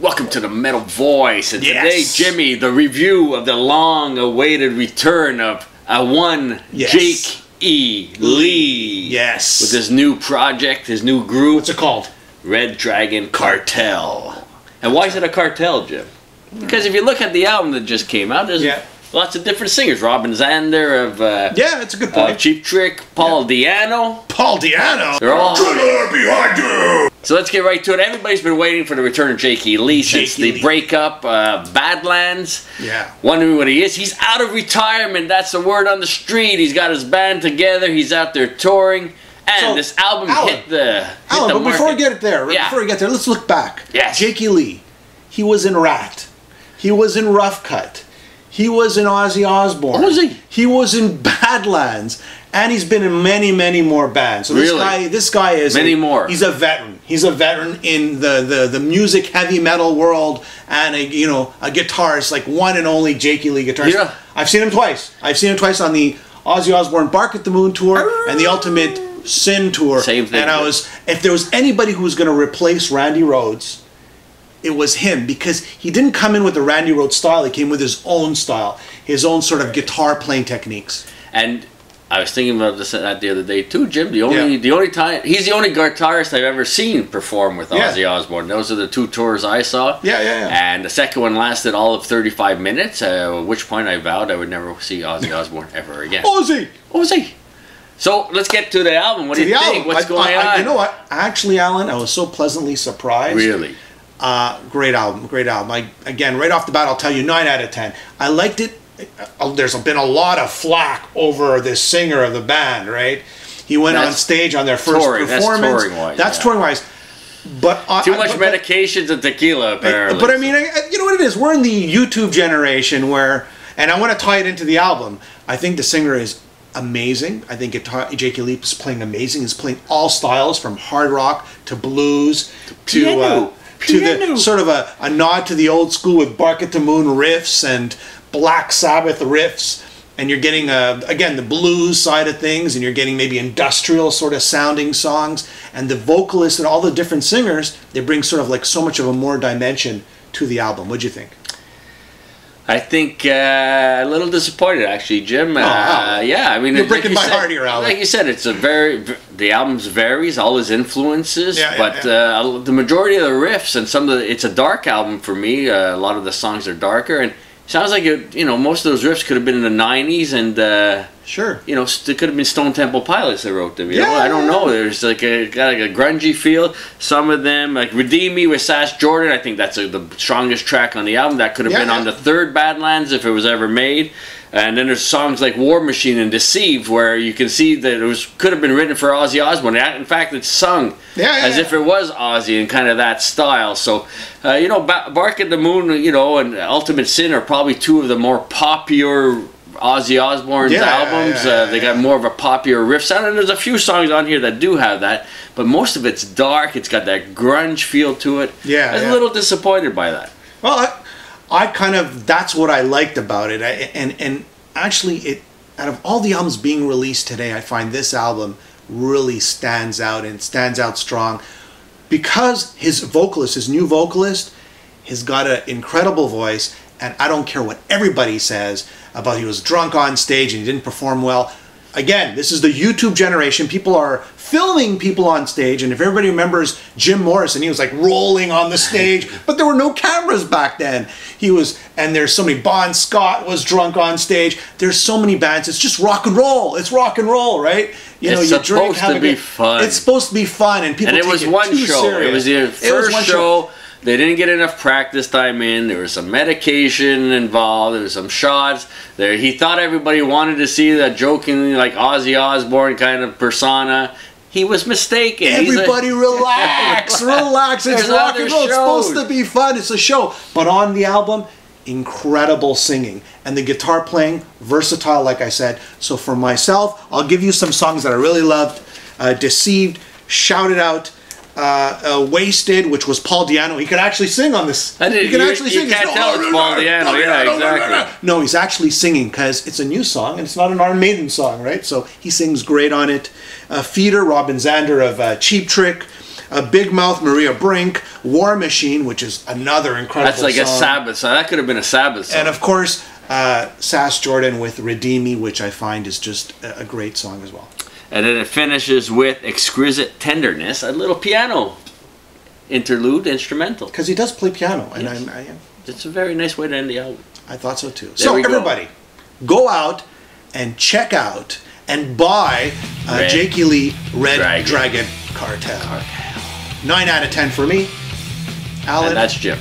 Welcome to the Metal Voice, and Yes. today, Jimmy, the review of the long-awaited return of one Yes. Jake E. Lee. Yes. With his new project, his new group. What's it called? Red Dragon Cartel. And why is it a cartel, Jim? Because if you look at the album that just came out, there's lots of different singers. Robin Zander of Yeah, it's a good point. Cheap Trick, Paul Diano. Paul Diano. They're all behind you. So let's get right to it. Everybody's been waiting for the return of Jake E. Lee since Jake E. the Lee. breakup, Badlands. Yeah. Wondering what he is. He's out of retirement. That's the word on the street. He's got his band together. He's out there touring. And So, this album Alan, hit the but before we market. get there, let's look back. Yes. Jake E. Lee, he was in Rat. He was in Rough Cut. He was in Ozzy Osbourne. Was he? He was in Badlands. And he's been in many, many more bands. So this guy is Many more. He's a veteran. He's a veteran in the music heavy metal world, and a guitarist, like one and only Jake E. Lee guitarist. Yeah. I've seen him twice. I've seen him twice on the Ozzy Osbourne Bark at the Moon tour and the Ultimate Sin tour. Same thing. And if there was anybody who was going to replace Randy Rhoads, it was him, because he didn't come in with the Randy Rhoads style. He came with his own style, his own sort of guitar playing techniques. And I was thinking about this the other day too, Jim. The only time he's the only guitarist I've ever seen perform with Ozzy Osbourne. Those are the two tours I saw. Yeah. And the second one lasted all of 35 minutes. At which point I vowed I would never see Ozzy Osbourne ever again. Ozzy. So let's get to the album. What do you think? What's going on? You know what? Actually, Alan, I was so pleasantly surprised. Really? Great album. Again, right off the bat, I'll tell you 9 out of 10. I liked it. There's been a lot of flack over this singer of the band, right? He went on stage on their first performance. That's touring-wise. But too much medications and tequila, apparently. But I mean, you know what it is? We're in the YouTube generation where, and I want to tie it into the album. I think the singer is amazing. I think Jake E. Lee is playing amazing. He's playing all styles, from hard rock to blues to the sort of a nod to the old school with Bark at the Moon riffs and Black Sabbath riffs, and you're getting again the blues side of things, and you're getting maybe industrial sort of sounding songs, and the vocalists and all the different singers, they bring sort of like so much of a more dimension to the album. What'd you think? I think a little disappointed, actually, Jim. Yeah, I mean, you're breaking my heart here, Alan. Like you said, the album varies, all his influences, but the majority of the riffs and it's a dark album for me. A lot of the songs are darker, and it sounds like most of those riffs could have been in the '90s, and sure, it could have been Stone Temple Pilots that wrote them. I don't know. There's got a grungy feel. Some of them, like "Redeem Me" with Sash Jordan, I think that's the strongest track on the album. That could have been on the third Badlands if it was ever made. And then there's songs like "War Machine" and "Deceived," where you can see that it could have been written for Ozzy Osbourne. In fact, it's sung as if it was Ozzy in kind of that style. So, "Bark at the Moon," and "Ultimate Sin" are probably two of the more popular Ozzy Osbourne's albums. They got more of a popular riff sound, and there's a few songs on here that do have that, but most of it's dark. It's got that grunge feel to it. I was a little disappointed by that. Well, that's what I liked about it. And actually, out of all the albums being released today, I find this album really stands out, and it stands out strong because his new vocalist, has got an incredible voice. And I don't care what everybody says about he was drunk on stage and he didn't perform well. Again, this is the YouTube generation. People are filming people on stage, and if everybody remembers Jim Morrison, he was like rolling on the stage, but there were no cameras back then. And there's so many, Bon Scott was drunk on stage. There's so many bands. It's just rock and roll. It's rock and roll, right? It's supposed to be fun. It's supposed to be fun, and people take it too serious. And it was one show. It was the first show. They didn't get enough practice time in. There was some medication involved. There was some shots. He thought everybody wanted to see that jokingly, like Ozzy Osbourne kind of persona. He was mistaken. Everybody relax, relax. It's rock and roll. It's supposed to be fun. It's a show. But on the album, incredible singing. And the guitar playing, versatile, like I said. So for myself, I'll give you some songs that I really loved. Deceived, Shout It Out, Wasted, which was Paul Diano. He could actually sing on this. He can actually sing. You can't tell it's Paul Diano. Yeah, exactly. No, he's actually singing because it's a new song and it's not an Iron Maiden song, right? So he sings great on it. Feeder, Robin Zander of Cheap Trick. Big Mouth, Maria Brink, War Machine, which is another incredible That's like song. a Sabbath song. That could have been a Sabbath song. And of course, Sass Jordan with Redeem Me, which I find is just a great song as well. And then it finishes with Exquisite Tenderness, a little piano interlude, instrumental. Because he does play piano, and Yes. It's a very nice way to end the album. I thought so too. There So we go. everybody, go out and check out and buy Jake E. Lee Red Dragon Cartel. 9 out of 10 for me. Alan. And that's Jim.